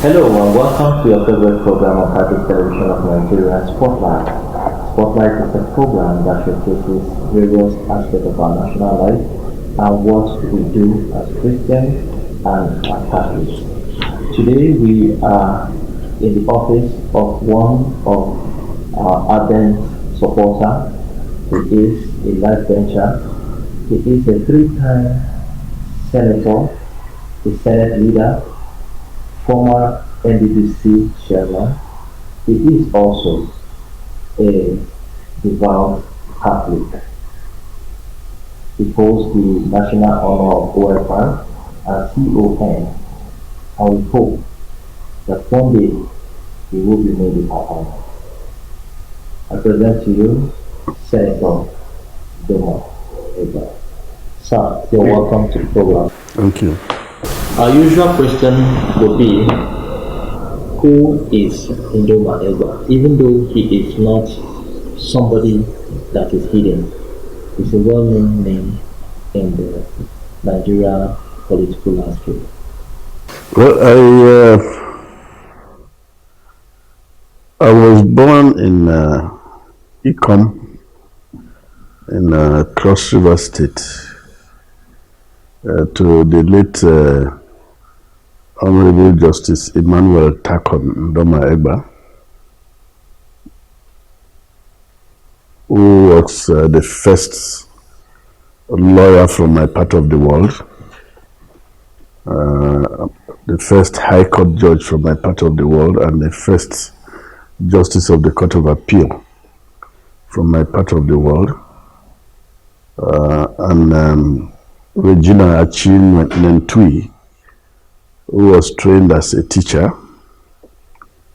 Hello and welcome to your favorite program on Catholic Television of Nigeria, Spotlight. Spotlight is a program that showcases various aspects of our national life and what we do as Christians and as Catholics. Today we are in the office of one of our ardent supporter. He is a life venture. He is a three-time senator, a Senate leader, former NDDC chairman. He is also a devout Catholic. He holds the National Honor of OFR and CON, and we hope that one day he will be made a Papa. I present to you Senator Doma Ega. Sir, you're welcome to the program. Thank you. Our usual question would be, who is Ndoma Egba? Even though he is not somebody that is hidden, he's a well-known name in the Nigeria political landscape. Well, I was born in Ikom in Cross River State to the late Honorable Justice Emmanuel Takon Ndoma Egba, who was the first lawyer from my part of the world, the first High Court judge from my part of the world, and the first Justice of the Court of Appeal from my part of the world, and Regina Achin Nentui, who was trained as a teacher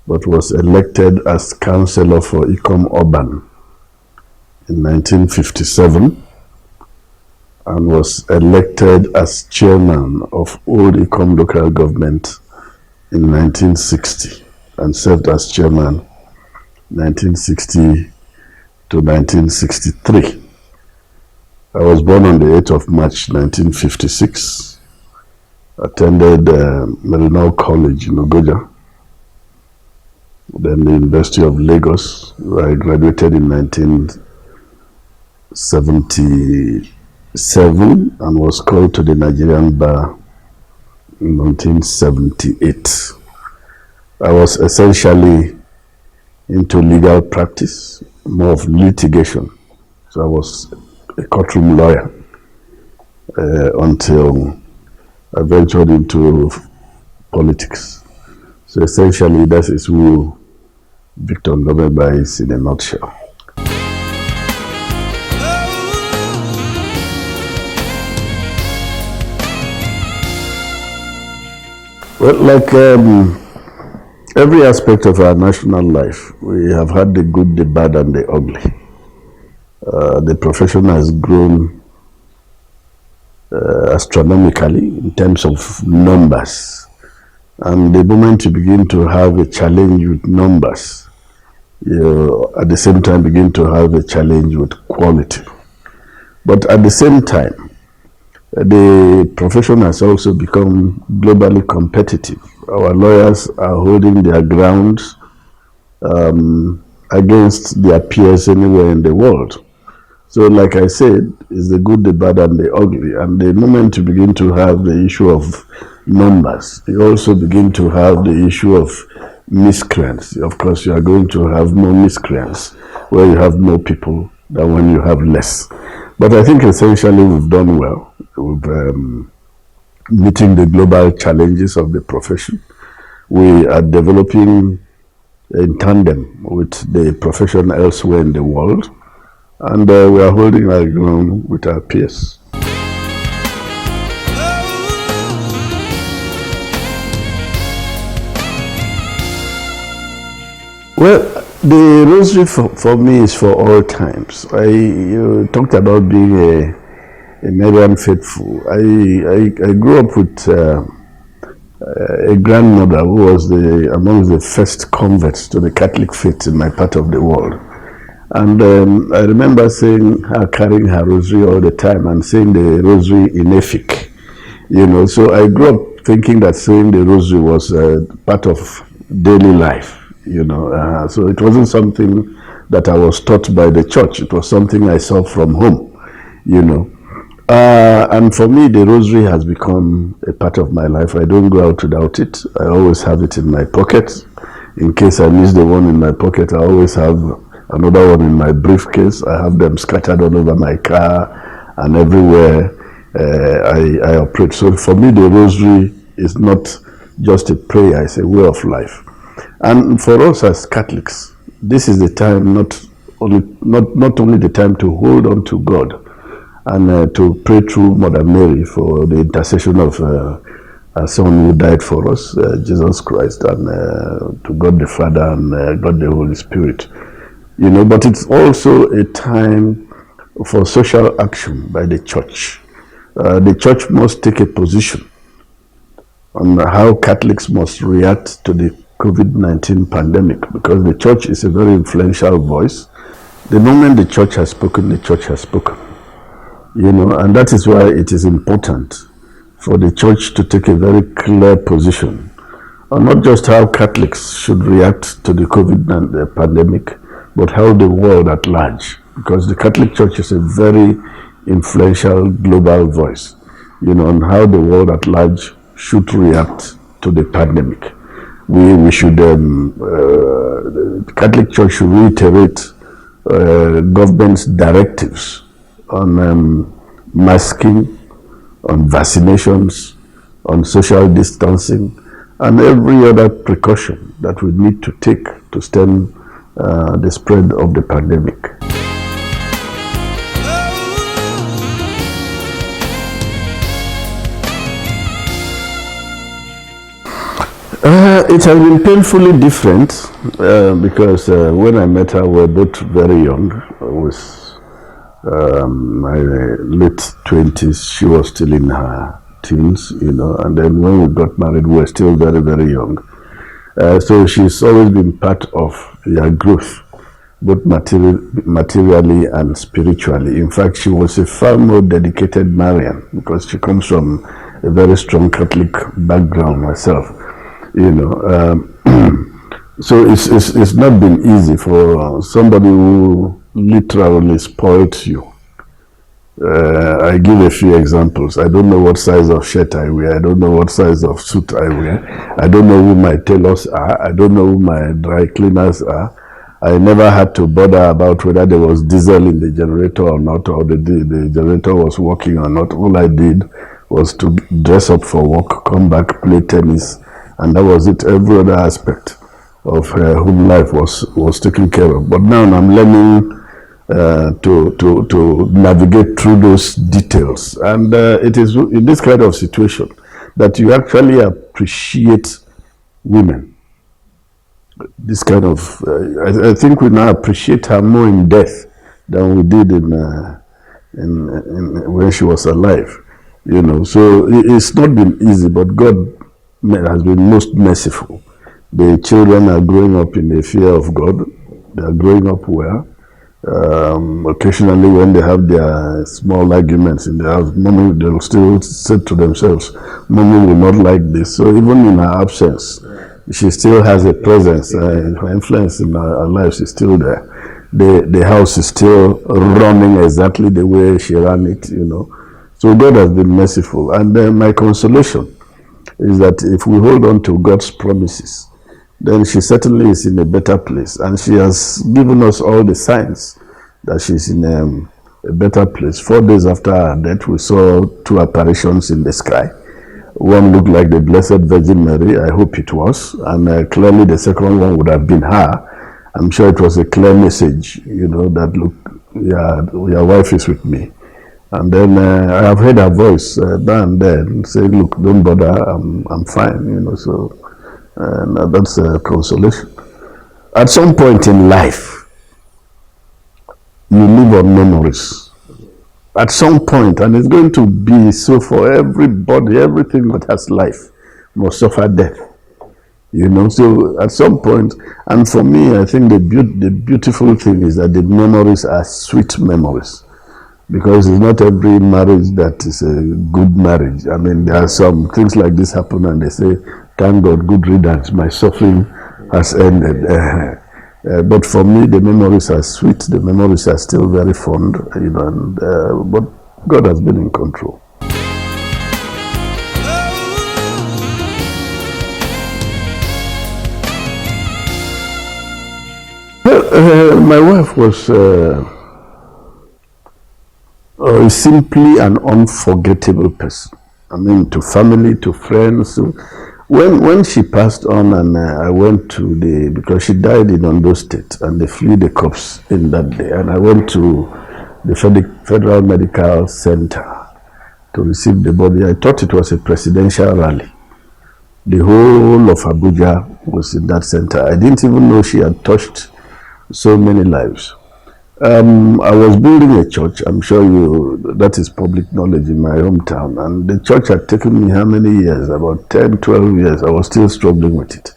but was elected as councillor for Ikom Urban in 1957 and was elected as chairman of Old Ikom local government in 1960 and served as chairman 1960 to 1963. I was born on the 8th of March 1956. Attended Merenau College in Ogoja, then the University of Lagos, where I graduated in 1977 and was called to the Nigerian Bar in 1978. I was essentially into legal practice, more of litigation. So I was a courtroom lawyer until I ventured into politics. So essentially, that is who Victor Ndoma Egba is in a nutshell. Well, like every aspect of our national life, we have had the good, the bad, and the ugly. The profession has grown astronomically in terms of numbers, and the moment you begin to have a challenge with numbers, you at the same time begin to have a challenge with quality. But at the same time, the profession has also become globally competitive. Our lawyers are holding their ground against their peers anywhere in the world. So like I said, it's the good, the bad, and the ugly. And the moment you begin to have the issue of numbers, you also begin to have the issue of miscreants. Of course, you are going to have more miscreants where you have more people than when you have less. But I think essentially we've done well with meeting the global challenges of the profession. We are developing in tandem with the profession elsewhere in the world. And we are holding our ground with our peers. Well, the rosary for me is for all times. You talked about being a Marian faithful. I grew up with a grandmother who was among the first converts to the Catholic faith in my part of the world. And I remember seeing her carrying her rosary all the time and saying the rosary in Efik. So I grew up thinking that saying the rosary was part of daily life, so it wasn't something that I was taught by the church. It was something I saw from home, and for me, the rosary has become a part of my life. I don't go out without it. I always have it in my pocket. In case I miss the one in my pocket, I always have another one in my briefcase. I have them scattered all over my car and everywhere I operate. So for me, the rosary is not just a prayer, it's a way of life. And for us as Catholics, this is the time, not only the time to hold on to God and to pray through Mother Mary for the intercession of our Son who died for us, Jesus Christ, and to God the Father and God the Holy Spirit. But it's also a time for social action by the church. The church must take a position on how Catholics must react to the COVID-19 pandemic, because the church is a very influential voice. The moment the church has spoken, the church has spoken. And that is why it is important for the church to take a very clear position on not just how Catholics should react to the COVID-19 pandemic, but how the world at large, because the Catholic Church is a very influential global voice, on how the world at large should react to the pandemic. We should, the Catholic Church should reiterate government's directives on masking, on vaccinations, on social distancing, and every other precaution that we need to take to stem the spread of the pandemic. It has been painfully different because when I met her, we were both very young. I was my late 20s. She was still in her teens, and then when we got married, we were still very, very young. So she's always been part of their growth, both materially and spiritually. In fact, she was a far more dedicated Marian because she comes from a very strong Catholic background herself. So it's not been easy for somebody who literally spoiled you. I give a few examples. I don't know what size of shirt I wear. I don't know what size of suit I wear. I don't know who my tailors are. I don't know who my dry cleaners are. I never had to bother about whether there was diesel in the generator or not, or the generator was working or not. All I did was to dress up for work, come back, play tennis, and that was it. Every other aspect of home life was taken care of. But now I'm learning to navigate through those details, and it is in this kind of situation that you actually appreciate women. This kind of I think we now appreciate her more in death than we did in when she was alive. So it's not been easy, but God has been most merciful. The children are growing up in the fear of God. They are growing up well. Occasionally, when they have their small arguments in the house, Mommy, they will still say to themselves, Mommy will not like this. So even in her absence, she still has a presence. Her influence in our lives is still there. The house is still running exactly the way she ran it, So God has been merciful. And my consolation is that if we hold on to God's promises, then she certainly is in a better place. And she has given us all the signs that she's in a better place. 4 days after her death, we saw 2 apparitions in the sky. One looked like the Blessed Virgin Mary. I hope it was. And clearly the second one would have been her. I'm sure it was a clear message, that look, your wife is with me. And then I have heard her voice down there saying, look, don't bother, I'm fine, so that's a consolation. At some point in life, you live on memories. At some point, and it's going to be so for everybody, everything that has life must suffer death. So at some point, and for me, I think the beautiful thing is that the memories are sweet memories. because it's not every marriage that is a good marriage. I mean, there are some things like this happen and they say, thank God, good riddance, my suffering has ended. But for me, the memories are sweet, the memories are still very fond, but God has been in control. My wife was simply an unforgettable person. I mean, to family, to friends. When she passed on, and I went to because she died in Ondo State, and they flew the corpse in that day, and I went to the Federal Medical Center to receive the body. I thought it was a presidential rally. The whole of Abuja was in that center. I didn't even know she had touched so many lives. I was building a church. I'm sure that is public knowledge in my hometown. And the church had taken me how many years? About 10, 12 years. I was still struggling with it.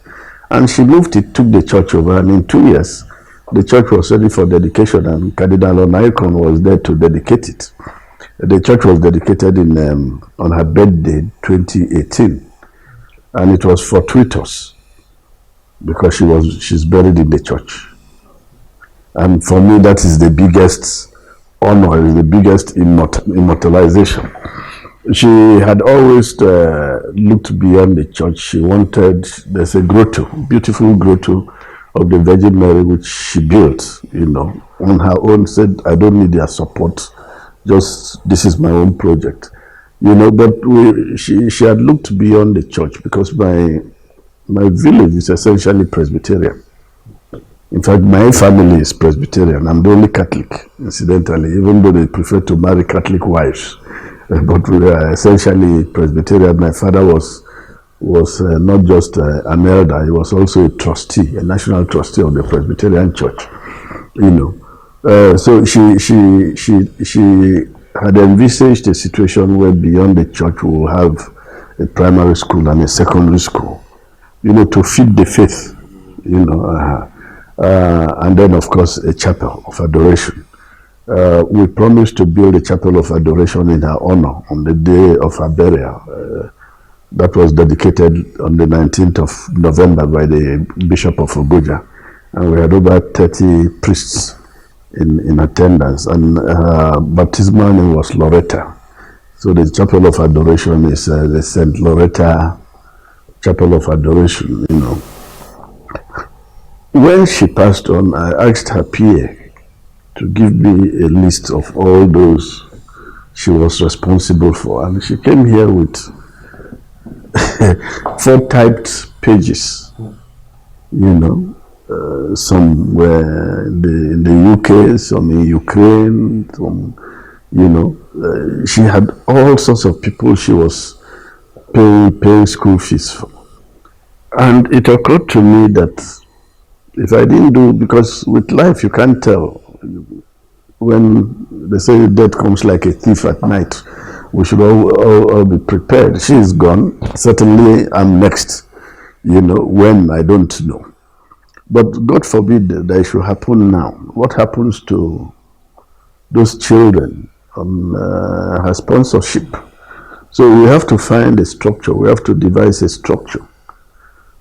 And she moved it, took the church over. And in 2 years, the church was ready for dedication. And Cardinal Onaikon was there to dedicate it. The church was dedicated on her birthday, 2018. And it was fortuitous because she's buried in the church. And for me, that is the biggest honor, is the biggest immortalization. She had always looked beyond the church. She wanted, there's a grotto, beautiful grotto of the Virgin Mary, which she built, on her own, said, I don't need their support, just, this is my own project. But she had looked beyond the church, because my village is essentially Presbyterian. In fact, my family is Presbyterian. I'm the only Catholic, incidentally, even though they prefer to marry Catholic wives. But we are essentially Presbyterian. My father was not just an elder, he was also a trustee, a national trustee of the Presbyterian Church. So she had envisaged a situation where beyond the church we will have a primary school and a secondary school, to feed the faith, and then, of course, a chapel of adoration. We promised to build a chapel of adoration in her honor on the day of her burial. That was dedicated on the 19th of November by the Bishop of Abuja. And we had over 30 priests in attendance. And her baptismal name was Loretta. So the chapel of adoration is the St. Loretta Chapel of Adoration, When she passed on, I asked her PA to give me a list of all those she was responsible for. And she came here with 4 typed pages, some were in the UK, some in Ukraine, some, she had all sorts of people she was paying school fees for. And it occurred to me that if I didn't do, because with life you can't tell. When they say death comes like a thief at night, we should all be prepared. She is gone. Certainly I'm next, when I don't know. But God forbid that it should happen now. What happens to those children on her sponsorship? So we have to find a structure. We have to devise a structure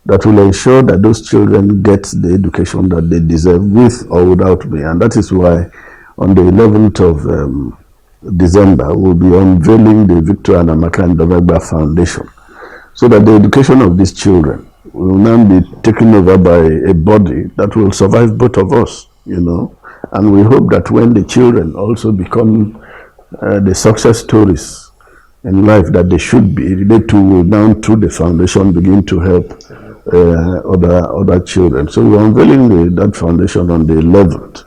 that will ensure that those children get the education that they deserve, with or without me. And that is why on the 11th of December, we'll be unveiling the Victor and Amaka Ndabagba Foundation, so that the education of these children will now be taken over by a body that will survive both of us, And we hope that when the children also become the success stories in life that they should be, they too will now, through the foundation, begin to help other children. So we're unveiling that foundation on the 11th.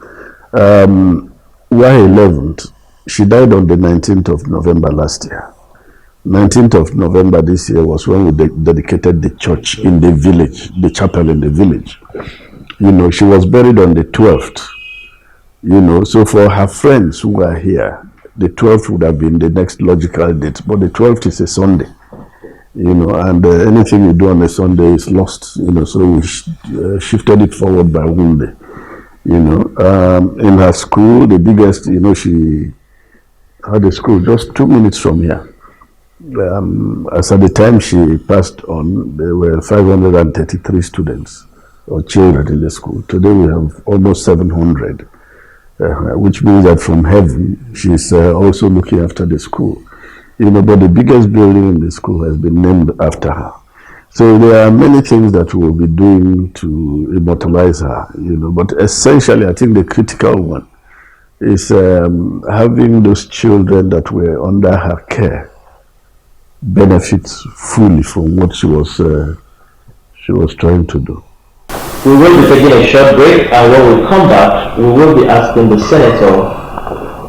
Why 11th? She died on the 19th of November last year. 19th of November this year was when we dedicated the church in the village, the chapel in the village. She was buried on the 12th. So for her friends who are here, the 12th would have been the next logical date, but the 12th is a Sunday. And anything you do on a Sunday is lost, so we shifted it forward by 1 day. In her school, the biggest, had a school just 2 minutes from here. As at the time she passed on, there were 533 students or children in the school. Today we have almost 700, which means that from heaven, she's also looking after the school. But the biggest building in the school has been named after her. So there are many things that we'll be doing to immortalize her, but essentially I think the critical one is having those children that were under her care benefit fully from what she was trying to do. We will be taking a short break, and when we come back, we will be asking the Senator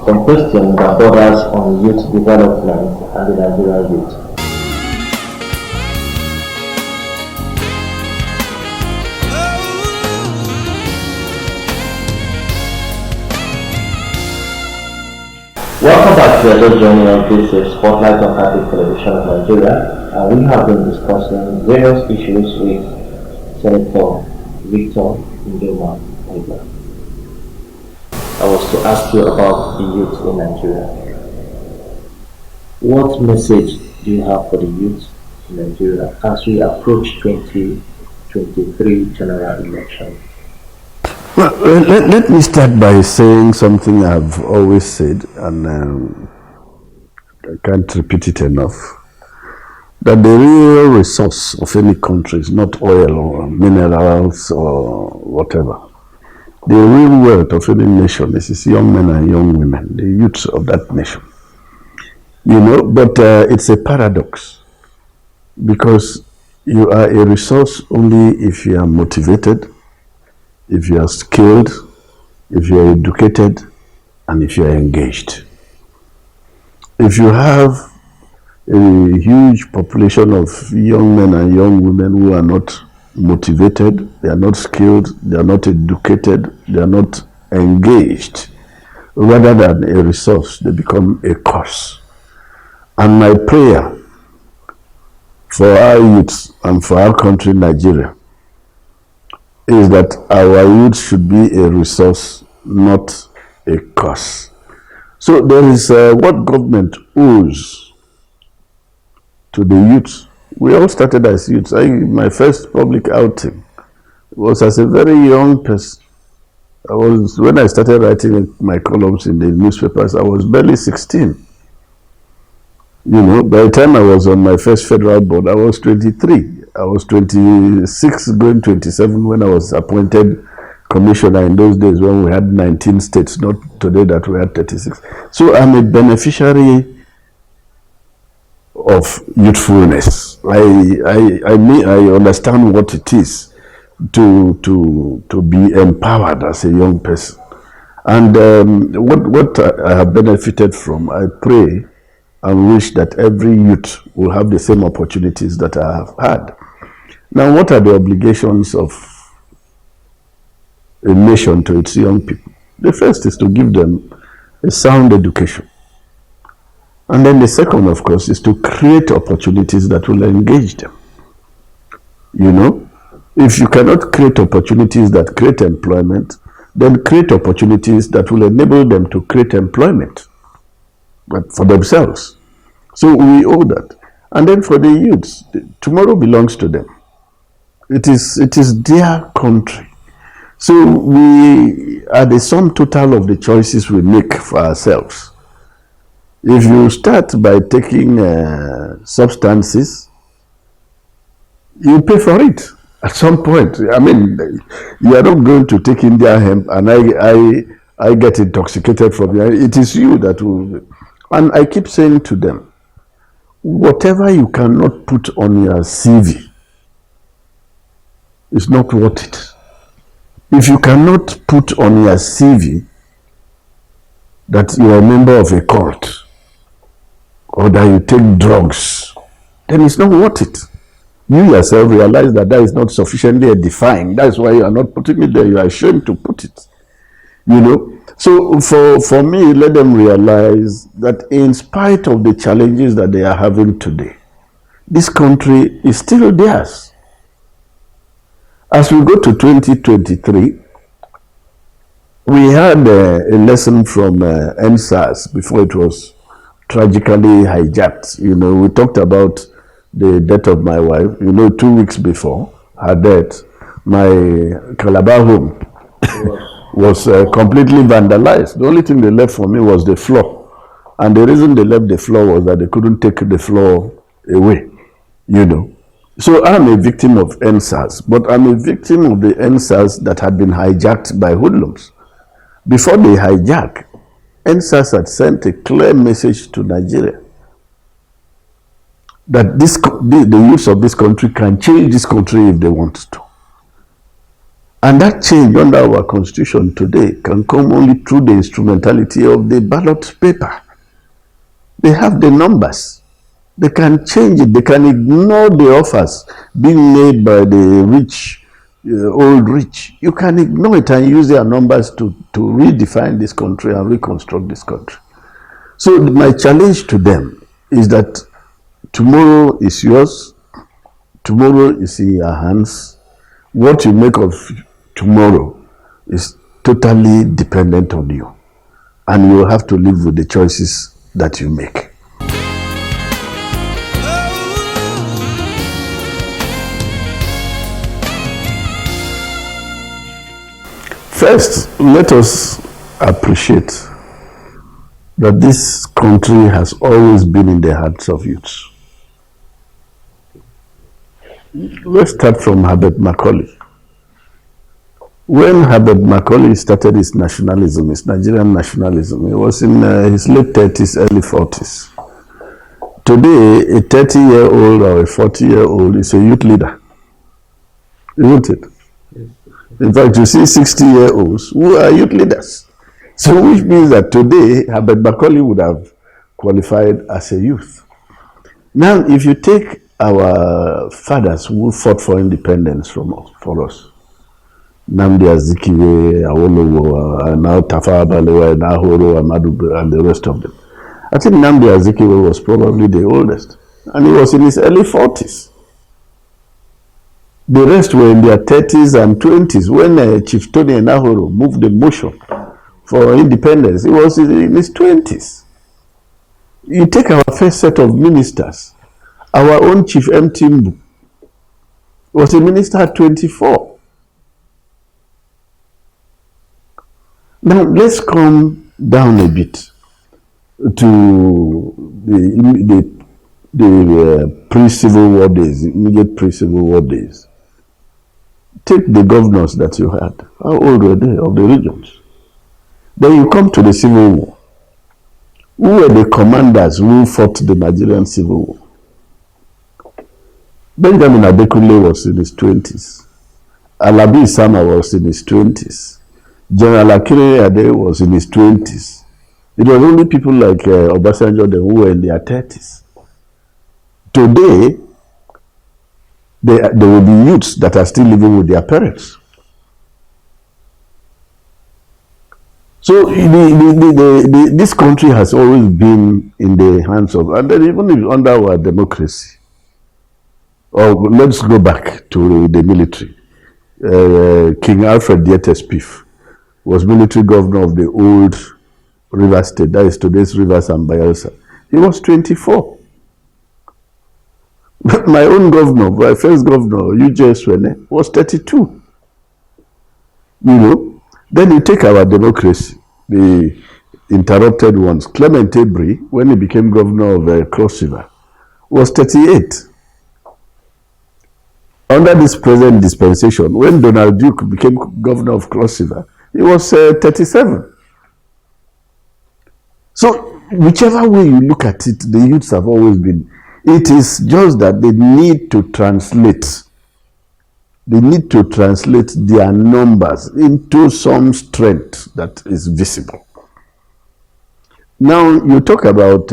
some questions that borders on youth development and the Nigerian youth. Welcome back to the journey of this Spotlight on Catholic Television of Nigeria, and we have been discussing various issues with Senator Victor Ndoma Oigba. I was to ask you about the youth in Nigeria. What message do you have for the youth in Nigeria as we approach 2023 general election? Well, let me start by saying something I've always said, and I can't repeat it enough, that the real resource of any country is not oil or minerals or whatever. The real wealth of any nation is its young men and young women, the youths of that nation. But it's a paradox, because you are a resource only if you are motivated, if you are skilled, if you are educated, and if you are engaged. If you have a huge population of young men and young women who are not motivated, they are not skilled, they are not educated, they are not engaged, rather than a resource, they become a curse. And my prayer for our youth and for our country, Nigeria, is that our youth should be a resource, not a curse. So there is what government owes to the youth. We all started as youths. My first public outing was as a very young person. When I started writing my columns in the newspapers, I was barely 16. By the time I was on my first federal board, I was 23. I was 26, going 27 when I was appointed commissioner in those days when we had 19 states, not today that we had 36. So I'm a beneficiary of youthfulness. I understand what it is to be empowered as a young person. And what I have benefited from, I pray and wish that every youth will have the same opportunities that I have had. Now, what are the obligations of a nation to its young people? The first is to give them a sound education. And then the second, of course, is to create opportunities that will engage them. If you cannot create opportunities that create employment, then create opportunities that will enable them to create employment, but for themselves. So we owe that. And then for the youths, tomorrow belongs to them. It is their country. So we are the sum total of the choices we make for ourselves. If you start by taking substances, you pay for it at some point. I mean, you are not going to take India hemp and I get intoxicated from you. It is you that will. And I keep saying to them, whatever you cannot put on your CV is not worth it. If you cannot put on your CV that you are a member of a cult or that you take drugs, then it's not worth it. You yourself realize that is not sufficiently defined. That's why you are not putting it there. You are ashamed to put it. So for me, let them realize that in spite of the challenges that they are having today, this country is still theirs. As we go to 2023, we had a lesson from NSAS before it was tragically hijacked. You know, we talked about the death of my wife. You know, 2 weeks before her death, my Calabar home was completely vandalized. The only thing they left for me was the floor. And the reason they left the floor was that they couldn't take the floor away, you know. So I'm a victim of NSAS, but I'm a victim of the NSAS that had been hijacked by hoodlums. Before they hijack, NSAS had sent a clear message to Nigeria that the youth of this country can change this country if they want to. And that change under our constitution today can come only through the instrumentality of the ballot paper. They have the numbers. They can change it. They can ignore the offers being made by the rich, old rich. You can ignore it and use their numbers to redefine this country and reconstruct this country. So my challenge to them is that tomorrow is yours. Tomorrow is in your hands. What you make of tomorrow is totally dependent on you. And you will have to live with the choices that you make. First, let us appreciate that this country has always been in the hearts of youths. Let's start from Herbert Macaulay. When Herbert Macaulay started his nationalism, his Nigerian nationalism, he was in his late 30s, early 40s. Today, a 30-year-old or a 40-year-old is a youth leader, isn't it? Yes. In fact, you see 60-year-olds who are youth leaders. So which means that today, Herbert Macaulay would have qualified as a youth. Now, if you take our fathers who fought for independence for us, Nnamdi Azikiwe, Awolowo, and now Tafawa Balewa, and Ahoro, Ahmadu, and the rest of them. I think Nnamdi Azikiwe was probably the oldest, and he was in his early 40s. The rest were in their 30s and 20s. When Chief Tony Ahoro moved the motion for independence, he was in his 20s. You take our first set of ministers, our own Chief M. Timbu was a minister at 24. Now, let's come down a bit to the pre-Civil War days, immediate pre-Civil War days. Take the governors that you had. How old were they of the regions? Then you come to the Civil War. Who were the commanders who fought the Nigerian Civil War? Benjamin Adekunle was in his 20s. Alabi Sama was in his 20s. General Akinwumi Ade was in his 20s. It was only people like Obasanjo who were in their 30s. Today, there will be youths that are still living with their parents. So this country has always been in the hands of, and then even under our democracy. Or let's go back to the military. King Alfred Dietes Piff was military governor of the old Rivers State, that is today's Rivers and Bayelsa. He was 24. My own governor, my first governor, UJ Swene, was 32. You know, then you take our democracy, the interrupted ones. Clement Abri, when he became governor of Cross River, was 38. Under this present dispensation, when Donald Duke became governor of Cross River, he was 37. So, whichever way you look at it, the youths have always been. It is just that they need to translate. They need to translate their numbers into some strength that is visible. Now, you talk about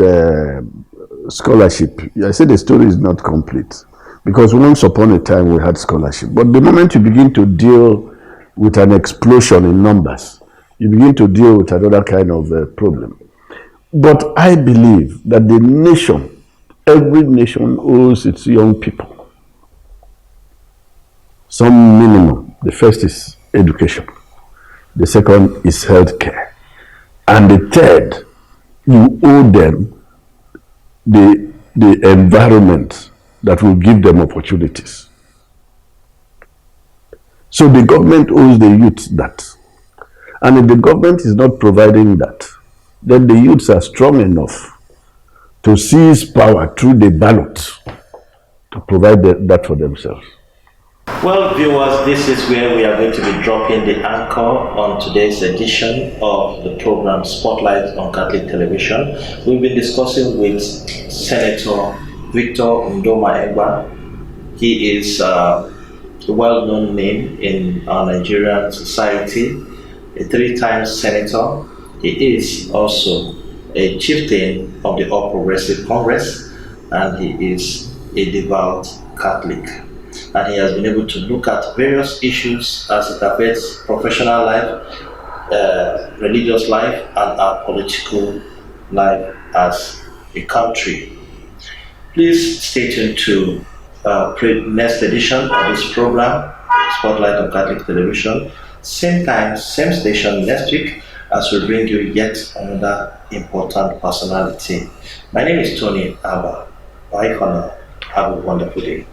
scholarship. I say the story is not complete. Because once upon a time we had scholarship. But the moment you begin to deal with an explosion in numbers, you begin to deal with another kind of problem. But I believe that the nation, every nation owes its young people some minimum. The first is education. The second is healthcare. And the third, you owe them the environment that will give them opportunities. So the government owes the youth that. And if the government is not providing that, then the youths are strong enough to seize power through the ballot to provide that for themselves. Well, viewers, this is where we are going to be dropping the anchor on today's edition of the program Spotlight on Catholic Television. We've been discussing with Senator Victor Ndoma Egba. He is a well-known name in our Nigerian society, a three-time senator. He is also a chieftain of the All Progressive Congress, and he is a devout Catholic. And he has been able to look at various issues as it affects professional life, religious life, and our political life as a country. Please stay tuned to next edition of this program, Spotlight on Catholic Television. Same time, same station next week, as we bring you yet another important personality. My name is Tony Abba. Bye for now. Have a wonderful day.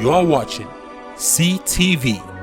You're watching CTV.